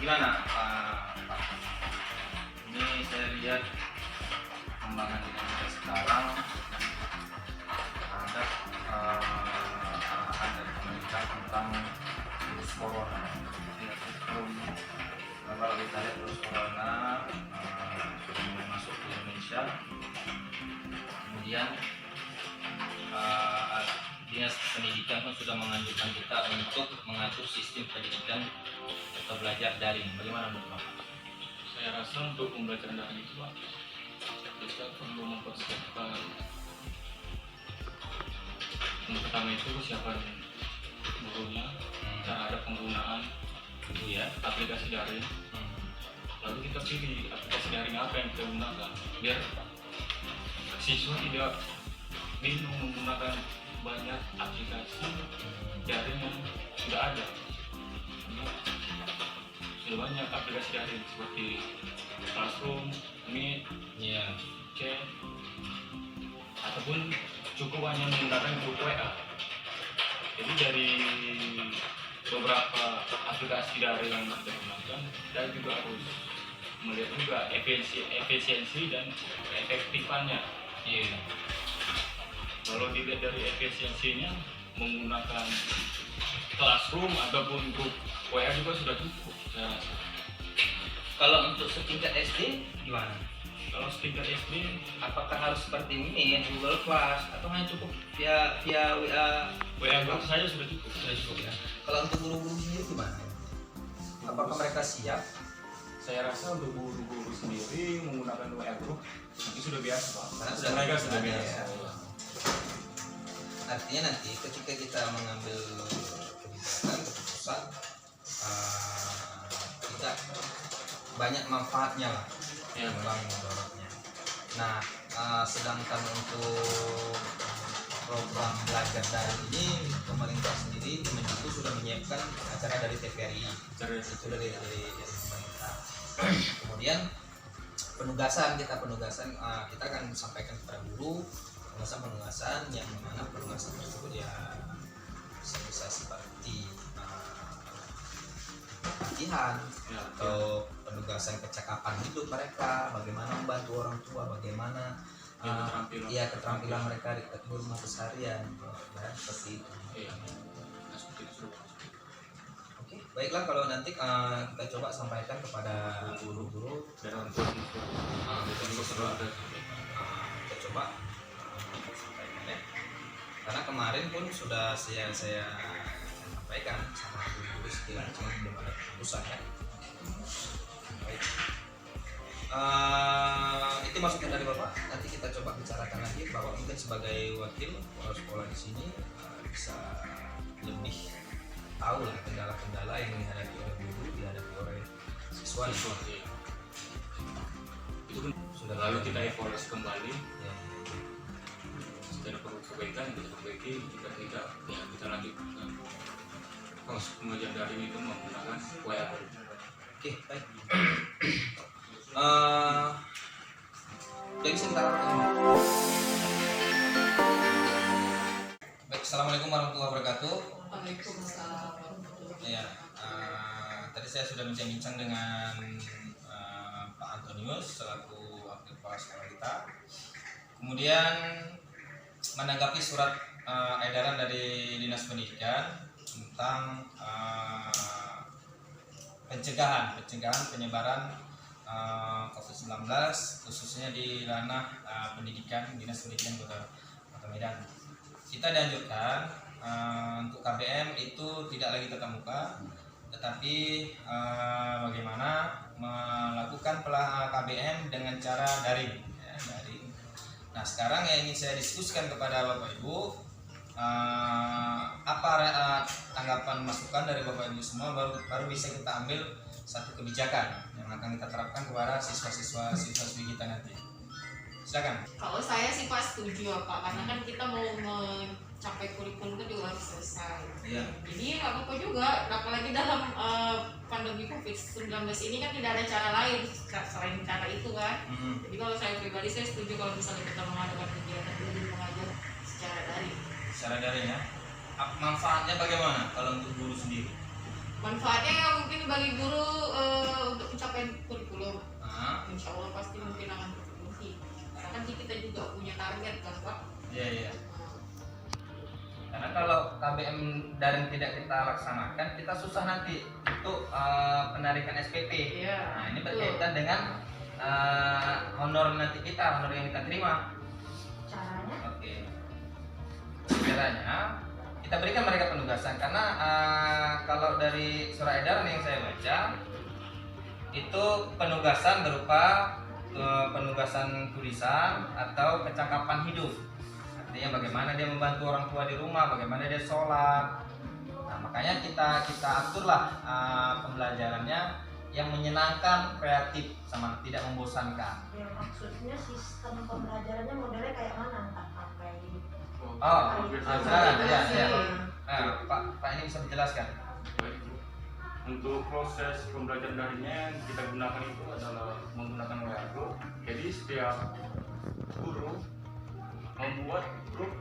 Gimana Pak? Ini saya lihat perkembangan dinamika sekarang terhadap arahan dari pemerintah tentang virus corona. Kalau kita lihat virus corona sudah mulai masuk ke Indonesia, kemudian Dinas Pendidikan pun sudah menganjurkan kita untuk mengatur sistem pendidikan atau belajar daring. Bagaimana menurut Bapak? Saya rasa untuk pembelajaran daring itu Pak, kita perlu mempersiapkan yang pertama itu kesiapan gurunya, cara ada penggunaan aplikasi daring. Lalu kita pilih aplikasi daring apa yang kita gunakan biar siswa tidak bingung menggunakan banyak aplikasi daring yang sudah ada. Sudah banyak aplikasi daring seperti Classroom, Meet, Chat, ataupun cukup hanya menggunakan grup WA. Jadi dari beberapa aplikasi daring yang kita gunakan, kita juga harus melihat juga efisiensi dan efektifannya. Kalau dilihat dari efisiensinya, menggunakan Classroom ataupun grup WA juga sudah cukup saya rasa. Kalau untuk setingkat SD gimana? Kalau setingkat SD, Apakah harus seperti ini Google Class atau hanya cukup via WA grup saja sudah cukup. sudah cukup ya? Kalau untuk guru-guru sendiri gimana? Apakah mereka siap? Saya rasa untuk guru-guru sendiri menggunakan WA group itu sudah biasa Pak. Karena Mereka sudah ada, biasa. ya. Artinya nanti ketika kita mengambil keputusan tidak banyak manfaatnya lah, memang mudaratnya. Nah, sedangkan untuk program belajar daring ini pemerintah sendiri Kemendikbud sudah menyiapkan acara dari TVRI, itu dari pemerintah. Kemudian penugasan kita akan sampaikan kepada guru penugasan yang mana penugasan tersebut ya bisa seperti latihan atau penugasan kecakapan hidup mereka, bagaimana membantu orang tua, bagaimana keterampilan mereka di rumah keseharian, ya seperti itu. Oke, baiklah kalau nanti kita coba sampaikan kepada guru-guru dan untuk kita coba sampaikan ya. Karena kemarin pun sudah saya sampaikan sama guru-guru sekilas, cuma belum ada keputusan ya. Baik. Itu masukan dari Bapak. Nanti kita coba bicarakan lagi. Bapak mungkin sebagai wakil kepala sekolah di sini bisa lebih tahu lah kendala-kendala yang dihadapi oleh guru, dihadapi oleh siswa. Itu pun sudah lalu kita evaluasi kembali. Ya. Jika perlu perbaikan kita perbaiki, jika tidak ya kita lanjutkan. Kalau pengajian daring itu menggunakan WA. Oke, baik. Baik, sebentar. Baik, assalamualaikum warahmatullahi wabarakatuh. Waalaikumsalam. Ya, tadi saya sudah bincang-bincang dengan Pak Antonius selaku wakil kepala sekolah kita. Kemudian menanggapi surat edaran dari Dinas Pendidikan tentang pencegahan penyebaran COVID-19 khususnya di ranah pendidikan, Dinas Pendidikan Kota Medan. Kita dianjurkan untuk KBM itu tidak lagi tatap muka, tetapi bagaimana melakukan KBM dengan cara daring. Nah, sekarang yang ingin saya diskusikan kepada Bapak Ibu, apa tanggapan masukan dari Bapak Ibu semua, baru bisa kita ambil satu kebijakan yang akan kita terapkan kepada siswa-siswi kita nanti. Silakan. Kalau saya sih Pak setuju ya Pak, karena kan kita mau mencapai kurikulum itu juga harus selesai. Iya. Jadi nggak apa-apa juga, apalagi dalam pandemi COVID-19 ini kan tidak ada cara lain selain cara itu kan. Jadi kalau saya pribadi saya setuju kalau misalnya kita mengadakan kegiatan belajar mengajar secara daring. Secara daring ya. Manfaatnya bagaimana kalau untuk guru sendiri? manfaatnya ya mungkin bagi guru untuk mencapai kurikulum. Insya Allah pasti mungkin akan terpenuhi. Karena kan kita juga punya target kan Pak. Iya. Karena kalau KBM daring tidak kita laksanakan, kita susah nanti untuk penarikan SPP. Iya. Nah ini berkaitan dengan honor nanti kita, honor yang kita terima. Caranya? Oke. Caranya kita berikan mereka penugasan karena kalau dari surat edaran yang saya baca itu penugasan berupa penugasan tulisan atau kecakapan hidup. Artinya bagaimana dia membantu orang tua di rumah, bagaimana dia sholat. Nah makanya kita aturlah pembelajarannya yang menyenangkan, kreatif, sama tidak membosankan. Ya, maksudnya sistem pembelajarannya modelnya kayak mana? Entah pakai Nah, Pak ini bisa menjelaskan. Baik, Bu. Untuk proses pembelajaran daringnya yang kita gunakan itu adalah menggunakan WA Group. Jadi setiap guru membuat grup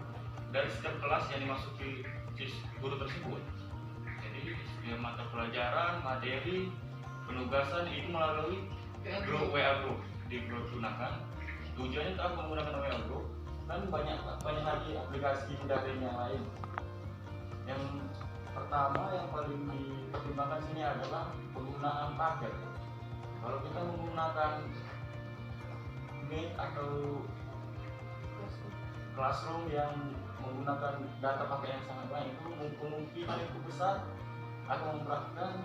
dari setiap kelas yang dimasuki guru tersebut. Jadi setiap mata pelajaran, materi, penugasan itu melalui grup WA Group digunakan. Tujuannya tetap menggunakan WA Group. Kan banyak lagi aplikasi daring yang lain. Yang pertama yang paling dipertimbangkan sini adalah penggunaan paket. Kalau kita menggunakan Meet atau Classroom yang menggunakan data paket yang sangat banyak, itu kemungkinan itu besar akan memberatkan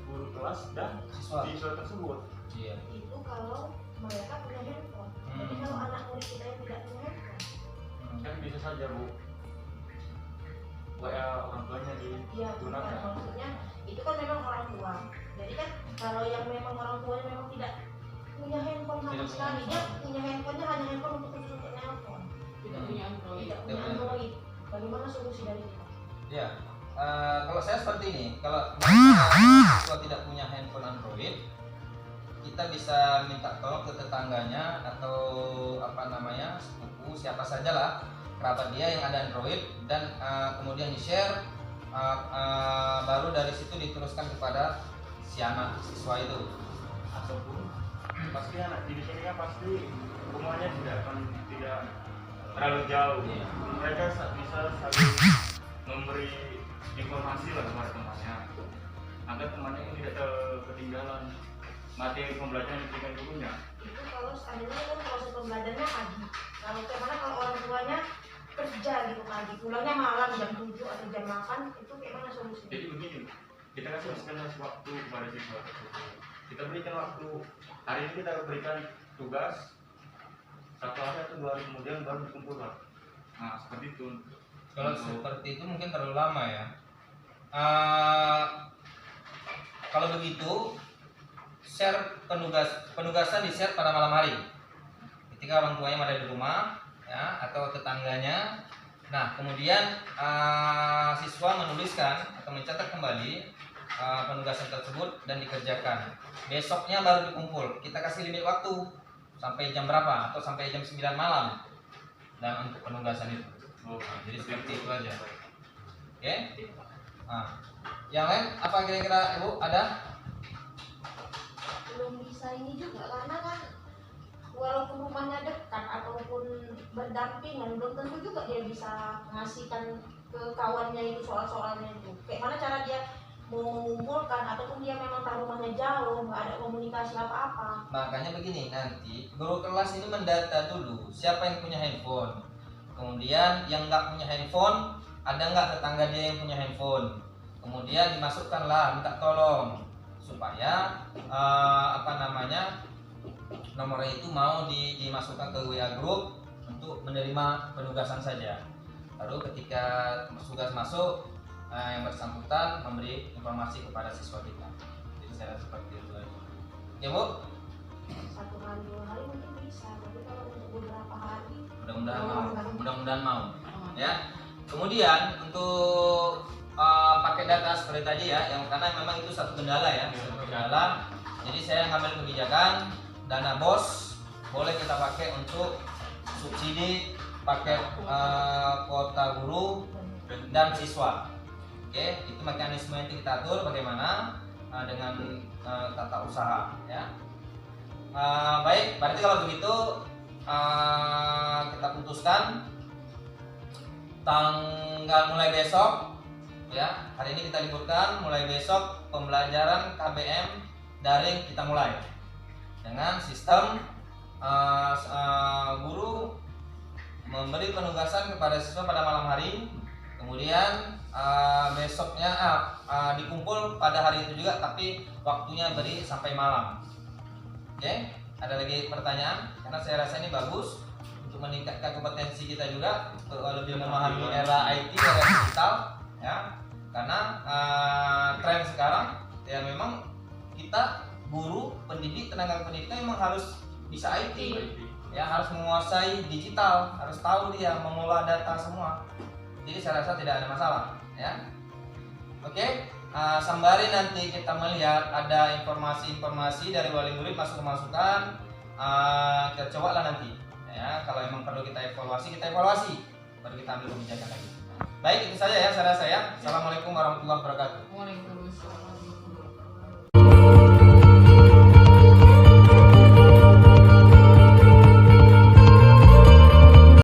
guru kelas dan siswa tersebut. Iya. itu kalau mereka punya handphone. Jadi kalau anak murid kita yang tidak punya handphone, Kan bisa saja, Bu, WA orang tuanya iya bukan, digunakan. maksudnya itu kan memang orang tua. Jadi kan kalau yang memang orang tuanya memang tidak punya handphone sama Tidak sekali, punya dia punya handphonenya hanya handphone untuk khusus untuk nelpon, Tidak punya Android. tidak punya Android. Bagaimana solusi dari kita? Ya, kalau saya seperti ini, kalau siswa tidak punya handphone Android, kita bisa minta tolong ke tetangganya atau sepupu siapa saja lah, kerabat dia yang ada Android, dan kemudian di share, baru dari situ diteruskan kepada si anak siswa itu. Ataupun pasti anak di sini kan pasti rumahnya tidak terlalu jauh. Iya. Mereka bisa saling memberi informasi lah kepada temannya agar temannya ini tidak ketinggalan materi pembelajaran yang diberikan gurunya. Itu kalau seandainya kan proses pembelajarannya pagi. Kalau bagaimana kalau orang tuanya kerja gitu pagi, pulangnya malam jam 7 atau jam 8, itu kayak mana solusinya? Jadi begini, kita kasih waktu kepada siswa tersebut. Kita berikan waktu, hari ini kita berikan tugas, 1 hari atau 2 hari kemudian baru dikumpulkan. Nah seperti itu. Kalau seperti itu mungkin terlalu lama ya. Kalau begitu, share penugasan di share pada malam hari. Ketika orang tuanya ada di rumah, ya, atau tetangganya. Nah, kemudian siswa menuliskan atau mencatat kembali penugasan tersebut dan dikerjakan. Besoknya baru dikumpul. Kita kasih limit waktu sampai jam berapa atau sampai jam 9 malam. Dan untuk penugasan itu. Jadi seperti itu aja. Oke? Nah, yang lain apa kira-kira Ibu ada? Belum bisa ini juga karena kan walaupun rumahnya dekat ataupun berdampingan belum tentu juga dia bisa mengasihkan ke kawannya itu soal-soalnya itu. Kayak mana cara dia mau mengumpulkan ataupun dia memang tahu rumahnya jauh, nggak ada komunikasi apa-apa. Makanya begini, nanti guru kelas ini mendata dulu siapa yang punya handphone. Kemudian yang nggak punya handphone, ada nggak tetangga dia yang punya handphone. Kemudian dimasukkanlah, minta tolong supaya nomornya itu mau dimasukkan ke WA group untuk menerima penugasan saja. Lalu ketika tugas masuk, yang bersangkutan memberi informasi kepada siswa kita. Jadi saya rasa seperti itu aja. Ya Bu? 1 hari 2 hari mungkin bisa, tapi kalau untuk beberapa hari Mudah-mudahan mau. Ya. Kemudian untuk pakai data seperti tadi ya, yang karena memang itu satu kendala ya, satu kendala. Jadi saya ngambil kebijakan dana BOS boleh kita pakai untuk subsidi paket kuota guru dan siswa. Oke, itu mekanisme yang kita atur bagaimana dengan tata usaha ya. Baik, berarti kalau begitu kita putuskan tanggal mulai besok ya. Hari ini kita liburkan, mulai besok pembelajaran KBM daring kita mulai dengan sistem guru memberi penugasan kepada siswa pada malam hari, kemudian besoknya dikumpul pada hari itu juga, tapi waktunya beri sampai malam. Oke, ada lagi pertanyaan? Karena saya rasa ini bagus untuk meningkatkan kompetensi kita juga, untuk lebih memahami era IT, era digital ya. Karena tren sekarang ya memang kita guru, pendidik, tenaga pendidik memang harus bisa IT ya, harus menguasai digital, harus tahu dia mengolah data semua. Jadi saya rasa tidak ada masalah ya. Oke, sembari nanti kita melihat ada informasi-informasi dari wali murid masukan, kita coba lah nanti ya. Kalau memang perlu kita evaluasi, baru kita ambil kebijakan lagi. Baik, itu saja ya, saya rasa ya. Assalamualaikum warahmatullahi wabarakatuh. Waalaikumsalam.